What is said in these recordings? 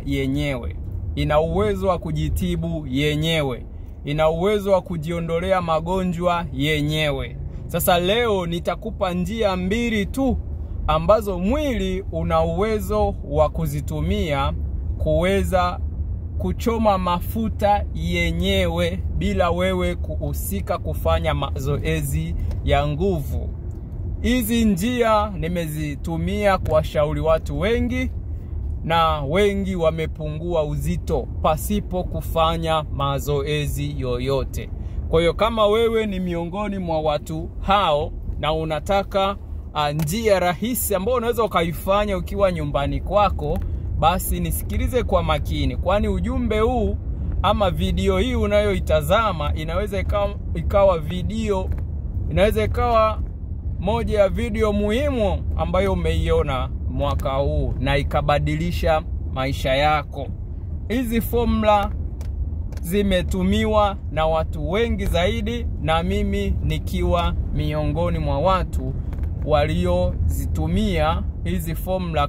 yenyewe, ina uwezo wa kujitibu yenyewe, ina uwezo wa kujiondolea magonjwa yenyewe. Sasa leo nitakupa njia mbili tu ambazo mwili una uwezo wa kuzitumia kuweza kuchoma mafuta yenyewe bila wewe kuhusika kufanya mazoezi ya nguvu. Hizi njia nimezitumia kuwashauri watu wengi, na wengi wamepungua uzito pasipo kufanya mazoezi yoyote. Kwa hiyo kama wewe ni miongoni mwa watu hao na unataka njia rahisi ambayo unaweza ukaifanya ukiwa nyumbani kwako, basi nisikilize kwa makini, kwani ujumbe huu ama video hii unayoitazama inaweza ikawa moja ya video muhimu ambayo umeiona mwaka huu na ikabadilisha maisha yako. Hizi formula zimetumiwa na watu wengi zaidi, na mimi nikiwa miongoni mwa watu waliozitumia hizi formula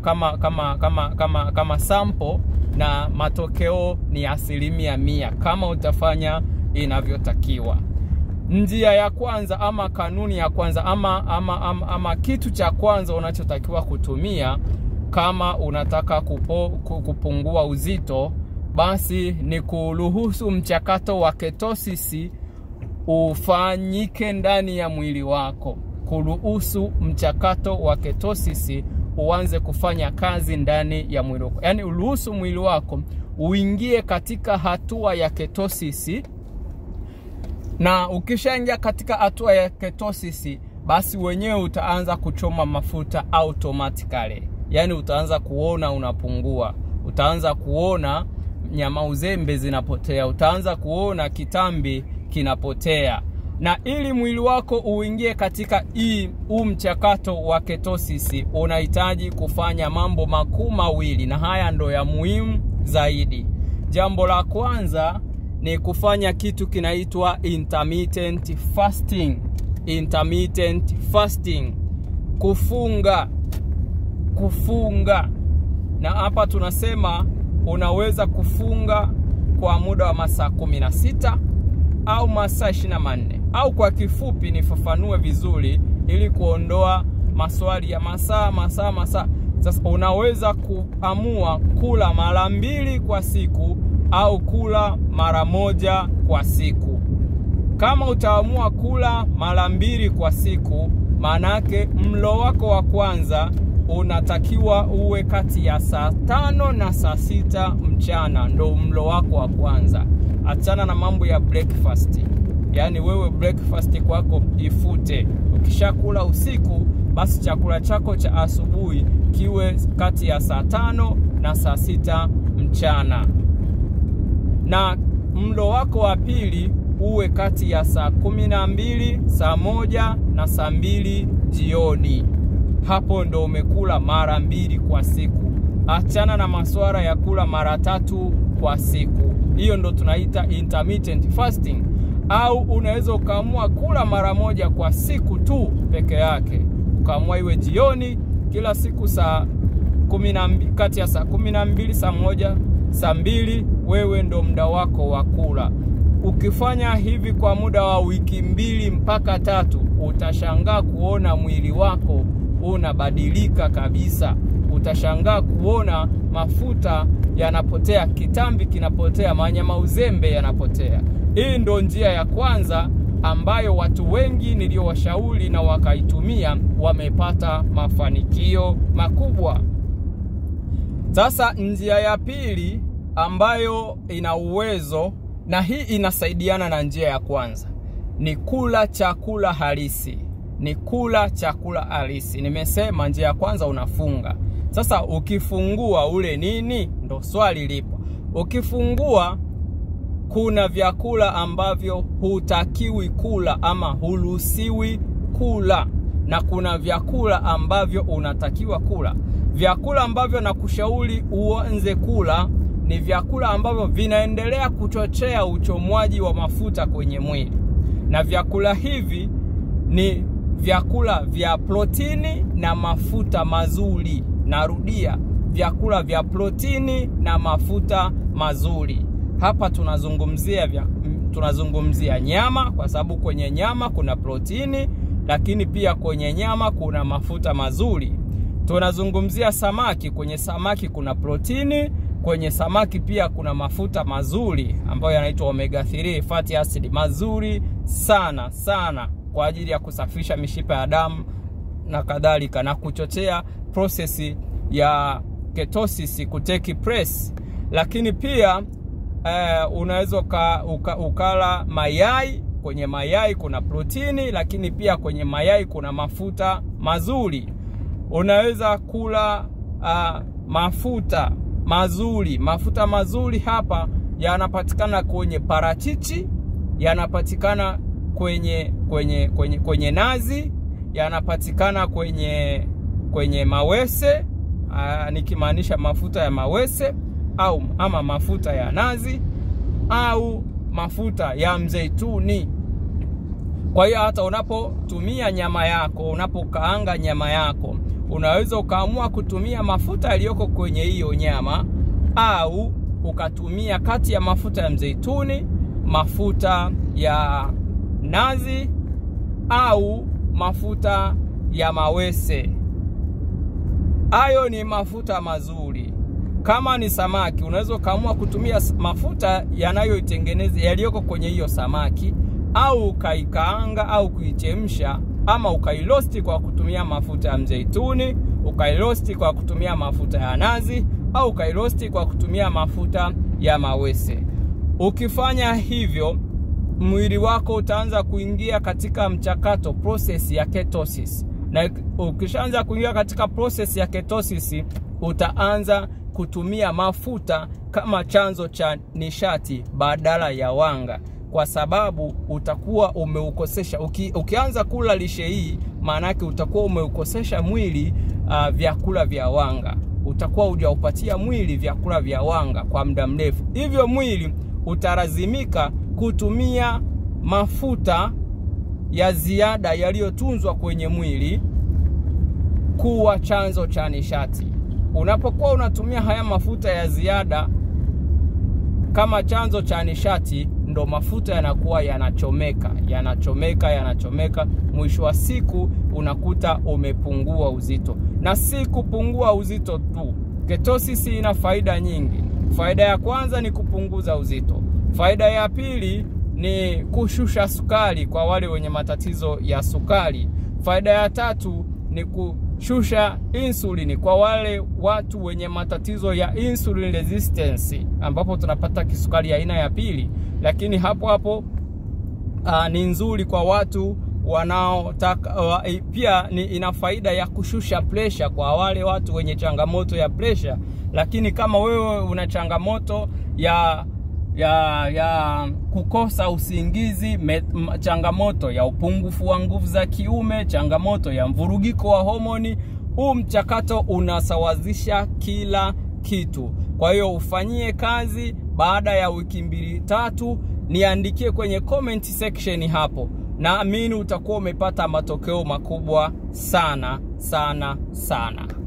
kama sample, na matokeo ni 100% kama utafanya inavyotakiwa. Njia ya kwanza ama kanuni ya kwanza ama kitu cha kwanza unachotakiwa kutumia kama unataka kupungua uzito, basi ni kuruhusu mchakato wa ketosis ufanyike ndani ya mwili wako. Kuruhusu mchakato wa ketosis uanze kufanya kazi ndani ya mwili wako. Yaani uruhusu mwili wako uingie katika hatua ya ketosis, na ukishaingia katika hatua ya ketosis, basi wenyewe utaanza kuchoma mafuta automatically. Yaani utaanza kuona unapungua, utaanza kuona nyama uzembe zinapotea, utaanza kuona kitambi kinapotea. Na ili mwili wako uingie katika mchakato wa ketosis, unahitaji kufanya mambo makuu mawili, na haya ndo ya muhimu zaidi. Jambo la kwanza ni kufanya kitu kinaitwa intermittent fasting. Intermittent fasting, kufunga. Na hapa tunasema unaweza kufunga kwa muda wa masaa 16 au masaa 24, au kwa kifupi nifafanue vizuri ili kuondoa maswali ya masaa. Sasa unaweza kuamua kula mara 2 kwa siku au kula mara 1 kwa siku. Kama utaamua kula mara 2 kwa siku, manake mlo wako wa kwanza unatakiwa uwe kati ya saa 5 na saa 6 mchana, ndo mlo wako wa kwanza. Achana na mambo ya breakfast. Yaani wewe breakfast kwako ifute. Ukishakula usiku, basi chakula chako cha asubuhi kiwe kati ya saa 5 na saa 6 mchana. Na mlo wako wa pili uwe kati ya saa 12, saa 1 na saa 2 jioni. Hapo ndo umekula mara 2 kwa siku. Achana na masuala ya kula mara 3 kwa siku. Hiyo ndo tunaita intermittent fasting. Au unaweza ukaamua kula mara 1 kwa siku tu peke yake. Ukaamua iwe jioni kila siku saa 12, kati ya saa 12, saa 1, saa 2, wewe ndo muda wako wa kula. Ukifanya hivi kwa muda wa wiki 2 mpaka 3, utashangaa kuona mwili wako unabadilika kabisa. Utashangaa kuona mafuta yanapotea, kitambi kinapotea, manyama uzembe yanapotea. Hii ndo njia ya kwanza ambayo watu wengi niliowashauri na wakaitumia wamepata mafanikio makubwa. Sasa njia ya pili ambayo ina uwezo, na hii inasaidiana na njia ya kwanza, ni kula chakula halisi. Nimesema njia ya kwanza unafunga. Sasa ukifungua ule nini? Ndo swali lipo. Ukifungua, kuna vyakula ambavyo hutakiwi kula ama huruhusiwi kula, na kuna vyakula ambavyo unatakiwa kula. Vyakula ambavyo nakushauri uanze kula ni vyakula ambavyo vinaendelea kuchochea uchomwaji wa mafuta kwenye mwili. Na vyakula hivi ni vyakula vya protini na mafuta mazuri. Narudia, vyakula vya protini na mafuta mazuri. Hapa tunazungumzia nyama, kwa sababu kwenye nyama kuna protini, lakini pia kwenye nyama kuna mafuta mazuri. Tunazungumzia samaki, kwenye samaki kuna protini, kwenye samaki pia kuna mafuta mazuri ambayo yanaitwa omega 3 fatty acid, mazuri sana sana kwa ajili ya kusafisha mishipa ya damu na kadhalika, na kuchochea process ya ketosis kutake place. Lakini pia unaweza ukala mayai. Kwenye mayai kuna protini, lakini pia kwenye mayai kuna mafuta mazuri. Unaweza kula mafuta mazuri. Mafuta mazuri hapa yanapatikana kwenye parachichi, yanapatikana kwenye nazi, yanapatikana kwenye mawese, nikimaanisha mafuta ya mawese ama mafuta ya nazi au mafuta ya mzeituni. Kwa hiyo hata unapotumia nyama yako, unapokaanga nyama yako, unaweza ukaamua kutumia mafuta yaliyoko kwenye hiyo nyama, au ukatumia kati ya mafuta ya mzeituni, mafuta ya nazi au mafuta ya mawese. Hayo ni mafuta mazuri. Kama ni samaki, unaweza ukaamua kutumia mafuta yanayoitengeneza yaliyoko kwenye hiyo samaki, au ukaikaanga au kuichemsha, ama ukairosti kwa kutumia mafuta ya mzeituni, ukairosti kwa kutumia mafuta ya nazi, au ukairosti kwa kutumia mafuta ya mawese. Ukifanya hivyo, mwili wako utaanza kuingia katika mchakato, process ya ketosis. Na ukishaanza kuingia katika process ya ketosis, utaanza kutumia mafuta kama chanzo cha nishati badala ya wanga, kwa sababu utakuwa umeukosesha. Ukianza kula lishe hii, maana yake utakuwa umeukosesha mwili vyakula vya wanga. Utakuwa hujaupatia mwili vyakula vya wanga kwa muda mrefu. Hivyo mwili utalazimika kutumia mafuta ya ziada yaliyotunzwa kwenye mwili kuwa chanzo cha nishati. Unapokuwa unatumia haya mafuta ya ziada kama chanzo cha nishati, ndo mafuta yanakuwa yanachomeka, mwisho wa siku unakuta umepungua uzito. Na si kupungua uzito tu, ketosis ina faida nyingi. Faida ya kwanza ni kupunguza uzito. Faida ya pili ni kushusha sukari kwa wale wenye matatizo ya sukari. Faida ya tatu ni kushusha insulini kwa wale watu wenye matatizo ya insulin resistance, ambapo tunapata kisukari aina ya pili. Lakini hapo ni nzuri kwa watu wanaotaka, pia ina faida ya kushusha pressure kwa wale watu wenye changamoto ya pressure. Lakini kama wewe una changamoto ya kukosa usingizi, changamoto ya upungufu wa nguvu za kiume, changamoto ya mvurugiko wa homoni, huu mchakato unasawazisha kila kitu. Kwa hiyo ufanyie kazi. Baada ya wiki 2-3 niandikie kwenye comment section hapo. Naamini utakuwa umepata matokeo makubwa sana sana sana.